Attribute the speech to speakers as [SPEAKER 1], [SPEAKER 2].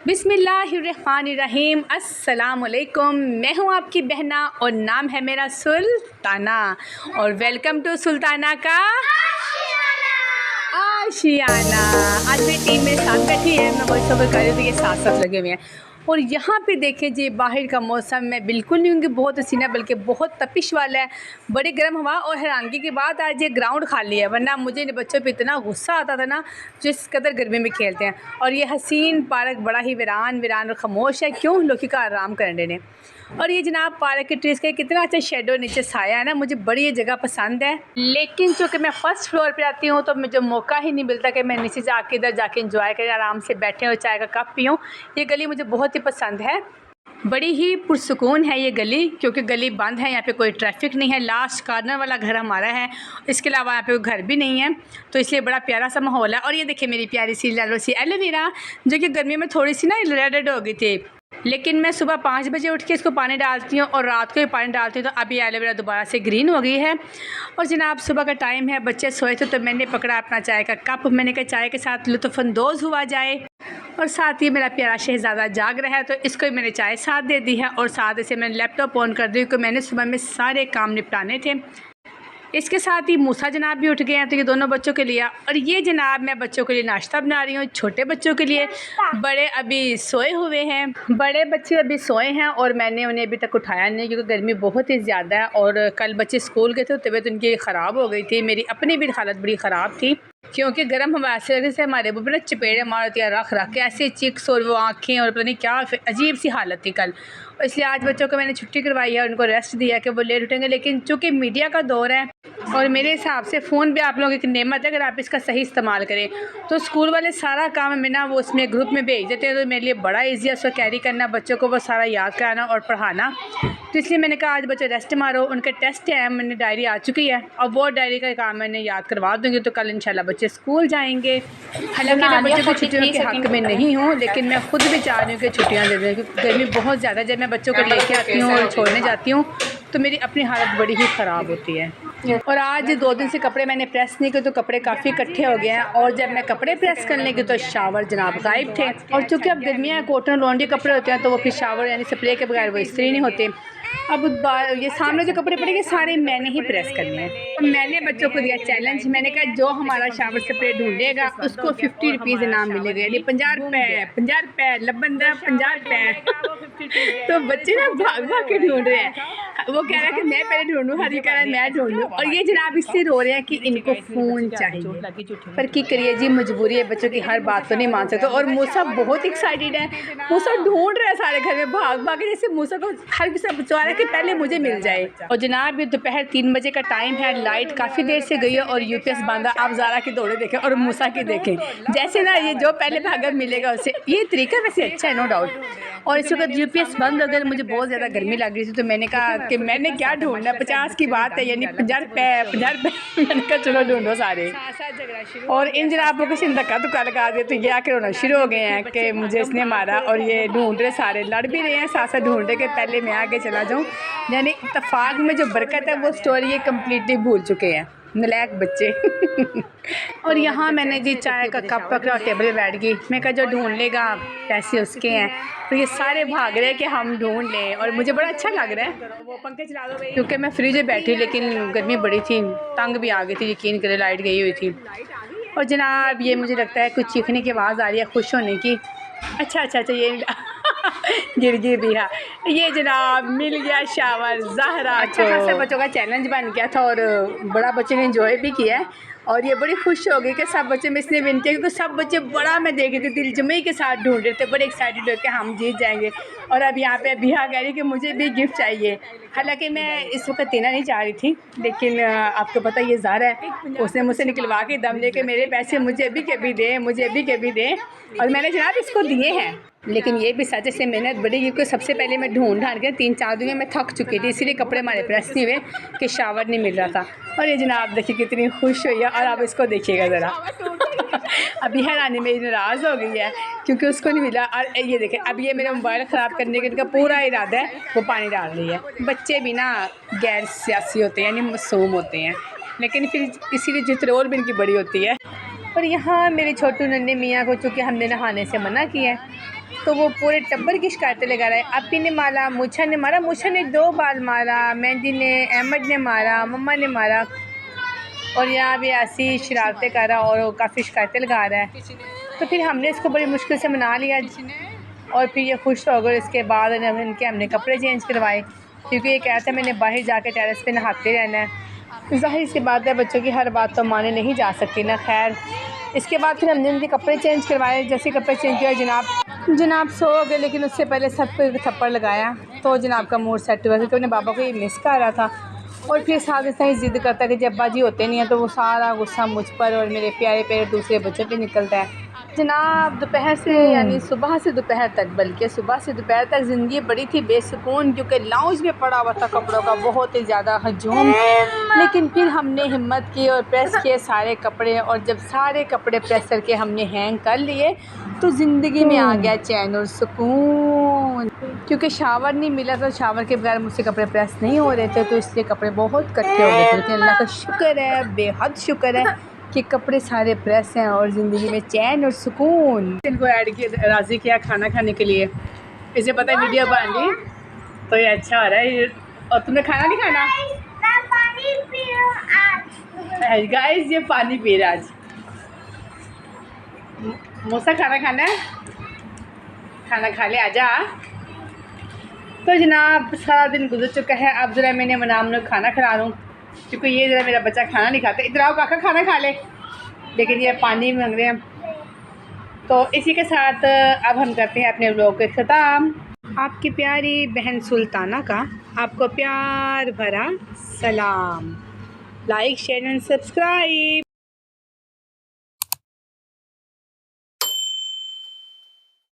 [SPEAKER 1] बिस्मिल्लाहिर्रहमानिर्रहीम। अस्सलाम वालेकुम। मैं हूँ आपकी बहना और नाम है मेरा सुल्ताना और वेलकम टू सुल्ताना का आशियाना। आज मेरी टीम मेरे साथ बैठी है, मैं वॉइस ओवर कर रही हूँ तो ये साथ साथ लगे हुए हैं। और यहाँ पे देखें जी, बाहर का मौसम मैं बिल्कुल नहीं हूँ कि बहुत हसीना, बल्कि बहुत तपिश वाला है, बड़ी गर्म हवा। और हैरानगी की बात, आज ये ग्राउंड खाली है, वरना मुझे इन बच्चों पे इतना गुस्सा आता था ना जिस कदर गर्मी में खेलते हैं। और ये हसीन पार्क बड़ा ही वीरान और खामोश है, क्यों लोग का आराम करने ने। और ये जनाब पार्क के ट्रीज़ का कितना अच्छा शेडो नीचे साया है ना, मुझे बड़ी ये जगह पसंद है। लेकिन चूँकि मैं फ़र्स्ट फ्लोर पे आती हूँ तो मुझे मौका ही नहीं मिलता कि मैं नीचे जाके इधर जाके इंजॉय करें, आराम से बैठे और चाय का कप पीऊँ। ये गली मुझे बहुत ही पसंद है, बड़ी ही पुरसुकून है ये गली, क्योंकि गली बंद है, यहाँ पे कोई ट्रैफिक नहीं है। लास्ट कॉर्नर वाला घर हमारा है, इसके अलावा यहाँ पे कोई घर भी नहीं है, तो इसलिए बड़ा प्यारा सा माहौल है। और ये देखिए मेरी प्यारी सी येलो सी एलोवेरा, जो कि गर्मी में थोड़ी सी ना रेड हो गई थी, लेकिन मैं सुबह 5 बजे उठ के इसको पानी डालती हूँ और रात को भी पानी डालती हूँ, तो अभी एलोवेरा दोबारा से ग्रीन हो गई है। और जनाब सुबह का टाइम है, बच्चे सोए थे तो मैंने पकड़ा अपना चाय का कप, मैंने कहा चाय के साथ लुत्फ़अंदोज़ हुआ जाए। और साथ ही मेरा प्यारा शहज़ादा जाग रहा है तो इसको भी मैंने चाय साथ दे दी है, और साथ इसे मैंने लैपटॉप ऑन कर दी क्योंकि मैंने सुबह में सारे काम निपटाने थे। इसके साथ ही मूसा जनाब भी उठ गए हैं, तो ये दोनों बच्चों के लिए। और ये जनाब मैं बच्चों के लिए नाश्ता बना रही हूँ, छोटे बच्चों के लिए। बड़े अभी सोए हुए हैं, बड़े बच्चे अभी सोए हैं और मैंने उन्हें अभी तक उठाया नहीं, क्योंकि गर्मी बहुत ही ज़्यादा है। और कल बच्चे स्कूल गए थे, तबीयत उनकी ख़राब हो गई थी, मेरी अपनी भी हालत बड़ी ख़राब थी, क्योंकि गर्म हवा से हमारे ऊपर ना चपेड़े मारती है, रख के ऐसे चिक्स और वो आँखें और पता नहीं क्या अजीब सी हालत थी कल। इसलिए आज बच्चों को मैंने छुट्टी करवाई है, उनको रेस्ट दिया कि वो लेट उठेंगे। लेकिन चूँकि मीडिया का दौर है और मेरे हिसाब से फ़ोन भी आप लोगों की नेमत है, अगर आप इसका सही इस्तेमाल करें तो स्कूल वाले सारा काम में ना वो उसमें ग्रुप में भेज देते हैं, तो मेरे लिए बड़ा ईजी है उसको कैरी करना, बच्चों को वो सारा याद कराना और पढ़ाना। तो इसलिए मैंने कहा आज बच्चे रेस्ट मारो, उनके टेस्ट हैं, मैंने डायरी आ चुकी है, और वो डायरी का काम मैंने याद करवा दूँगी, तो कल इंशाल्लाह बच्चे स्कूल जाएंगे। हालांकि मैं बच्चों की छुट्टियों के हक़ में नहीं हूँ, लेकिन मैं खुद भी चाह रही हूँ कि छुट्टियाँ दे दें, क्योंकि गर्मी बहुत ज़्यादा। जब मैं बच्चों को लेके आती हूँ और छोड़ने जाती हूँ तो मेरी अपनी हालत बड़ी ही ख़राब होती है। और आज 2 दिन से कपड़े मैंने प्रेस नहीं किए, तो कपड़े काफ़ी इकट्ठे हो गए हैं। और जब मैं कपड़े प्रेस करने की तो शावर जनाब गायब थे। और चूँकि अब गर्मियाँ कॉटन लॉन्ड्री कपड़े होते हैं तो वो फिर शावर यानी स्प्रे के बगैर वो इस्त्री नहीं होते। अब ये सामने जो कपड़े पड़ेंगे सारे मैंने ही प्रेस करने हैं। तो मैंने बच्चों को दिया चैलेंज, मैंने कहा जो हमारा शावर स्प्रे ढूंढेगा उसको 50 रुपीज़ इनाम मिलेगा, यानी 50 रुपये लबंदा 50 रुपये। तो बच्चे ना भाग भाग के ढूंढ रहे हैं, वो कह रहा है कि मैं पहले ढूंढूं, हरी कह रहा है मैं ढूंढूं। और ये जनाब इससे रो रहे हैं कि इनको फ़ोन चाहिए, पर की करिए जी, मजबूरी है, बच्चों की हर बात तो नहीं मान सकते। और मूसा बहुत एक्साइटेड है, मूसा ढूंढ रहा है सारे घर में भाग भाग के, जैसे मूसा को हर किसी बचा रहा है कि पहले मुझे मिल जाए। और जनाब ये दोपहर 3 बजे का टाइम है, लाइट काफ़ी देर से गई है और यूपीएस बांधा। आप ज़ारा की दौड़े देखें और मूसा की देखें, जैसे ना ये जो पहले भागा मिलेगा उससे। ये तरीका वैसे अच्छा है, नो डाउट। और इस वक्त यूपीएस बंद हो गया, मुझे बहुत ज़्यादा गर्मी लग रही थी, तो मैंने कहा कि मैंने क्या ढूंढना, 50 की बात है, यानी 50 रुपये। मैंने कहा चलो ढूंढो सारे। और इन जनाबों को धक्का धुक्का लगा दिया, तो ये आके रोना शुरू हो गए हैं कि मुझे इसने मारा। और ये ढूंढ रहे, सारे लड़ भी रहे हैं साथ साथ, ढूंढ रहे कि पहले मैं आगे चला जाऊँ। यानी इत्तेफाक में जो बरकत है वो स्टोरी ये कम्प्लीटली भूल चुके हैं, नलायक बच्चे। और यहाँ मैंने जी चाय का कप पकड़ा और टेबल पे बैठ गई। मैं कहा जो ढूंढ लेगा पैसे उसके हैं। तो ये सारे भाग रहे हैं कि हम ढूंढ लें, और मुझे बड़ा अच्छा लग रहा है। वो पंखे चला दो भाई, क्योंकि मैं फ्रिज में बैठी, लेकिन गर्मी बड़ी थी, तंग भी आ गई थी, यकीन करें लाइट गई हुई थी। और जनाब ये मुझे लगता है कुछ चीखने की आवाज़ आ रही है, खुश होने की। अच्छा ये गिर भी है। ये जनाब मिल गया शावर ज़हरा। अच्छा खासा बच्चों का चैलेंज बन गया था और बड़ा बच्चे ने एंजॉय भी किया है। और ये बड़ी खुश हो गई कि सब बच्चे में इसने विन किया, क्योंकि सब बच्चे बड़ा मैं देख रही थी दिल जमे के साथ ढूंढ रहे थे, बड़े एक्साइटेड हो कि हम जीत जाएंगे। और अब यहाँ पे बिहा कह रही कि मुझे भी गिफ्ट चाहिए। हालांकि मैं इस वक्त देना नहीं चाह रही थी, लेकिन आपको पता ये ज़ाहिर है, उसने मुझसे निकलवा के दम लेके मेरे पैसे मुझे भी कभी दें, मुझे भी कभी दें। और मैंने जनाब इसको दिए हैं, लेकिन ये भी सच से मेहनत बड़ी, क्योंकि सबसे पहले मैं ढूंढ के 3-4 दिन में मैं थक चुकी थी, इसीलिए कपड़े हमारे प्रेस नहीं हुए कि शावर नहीं मिल रहा था। और ये जनाब देखिए कितनी खुश हुई है। और अब इसको देखिएगा ज़रा, अभी हैरानी मेरी नाराज़ हो गई है क्योंकि उसको नहीं मिला। और ये देखें, अब ये मेरा मोबाइल ख़राब करने का इनका पूरा इरादा है, वो पानी डाल रही है। बच्चे भी ना गैर सियासी होते हैं, यानी मासूम होते हैं, लेकिन फिर इसीलिए चित्रोल भी इनकी बड़ी होती है। और यहाँ मेरे छोटू नन्हे मियाँ को चूँकि हमने नहाने से मना किया है, तो वो पूरे टब्बर की शिकायतें लगा रहा है। अपी ने मारा, मूछा ने मारा, मूछा ने 2 बार मारा, मेहंदी ने, अहमद ने मारा, मम्मा ने मारा। और यहाँ भी ऐसी शरारतें कर रहा और वो काफ़ी शिकायतें लगा रहा है। तो फिर हमने इसको बड़ी मुश्किल से मना लिया और फिर ये खुश हो गए। इसके बाद इनके हमने कपड़े चेंज करवाए, क्योंकि ये कहता है मैंने बाहर जाके टेरेस पे नहाते रहना है। ज़ाहिर सी बात है, बच्चों की हर बात तो माने नहीं जा सकती ना। खैर, इसके बाद फिर हमने इनके कपड़े चेंज करवाए। जैसे कपड़े चेंज किया, जनाब सो गए, लेकिन उससे पहले सबको एक थप्पड़ लगाया तो जनाब का मूड सेट हुआ, क्योंकि अपने बाबा को ये मिस कर रहा था। और फिर साथ इतना ही ज़िद्द करता है कि जब अब्बा जी होते नहीं हैं तो वो सारा गुस्सा मुझ पर और मेरे प्यारे प्यारे दूसरे बच्चों पे निकलता है। जनाब दोपहर से यानी सुबह से दोपहर तक, बल्कि सुबह से दोपहर तक ज़िंदगी बड़ी थी बेसुकून, क्योंकि लाउंज में पड़ा हुआ था कपड़ों का बहुत ही ज़्यादा हजूम। लेकिन फिर हमने हिम्मत की और प्रेस किए सारे कपड़े, और जब सारे कपड़े प्रेस करके हमने हैंग कर लिए तो ज़िंदगी में आ गया चैन और सुकून। क्योंकि शावर नहीं मिला था, शावर के बगैर मुझसे कपड़े प्रेस नहीं हो रहे थे, तो इसलिए कपड़े बहुत इकट्ठे हो गए थे। लेकिन अल्लाह का शुक्र है, बेहद शुक्र है कि कपड़े सारे प्रेस हैं और ज़िंदगी में चैन और सुकून। इनको ऐड किया, राज़ी किया खाना खाने के लिए। इसे पता है वीडियो बन रही, तो ये अच्छा हो रहा है। और तुमने खाना नहीं खाना? गाइस ये पानी पी रहा आज। मौसा खाना खाना है, खाना खा ले, आजा। तो जनाब सारा दिन गुजर चुका है, अब ज़रा मैंने मनाम लोग खाना खिला लूँ, क्योंकि ये ज़रा मेरा बच्चा खाना नहीं खाता। इधर आओ काका खाना खा ले, लेकिन ये पानी मांग रहे हैं। तो इसी के साथ अब हम करते हैं अपने व्लॉग के ख़त्म। आपकी प्यारी बहन सुल्ताना का आपको प्यार भरा सलाम। Like share and subscribe.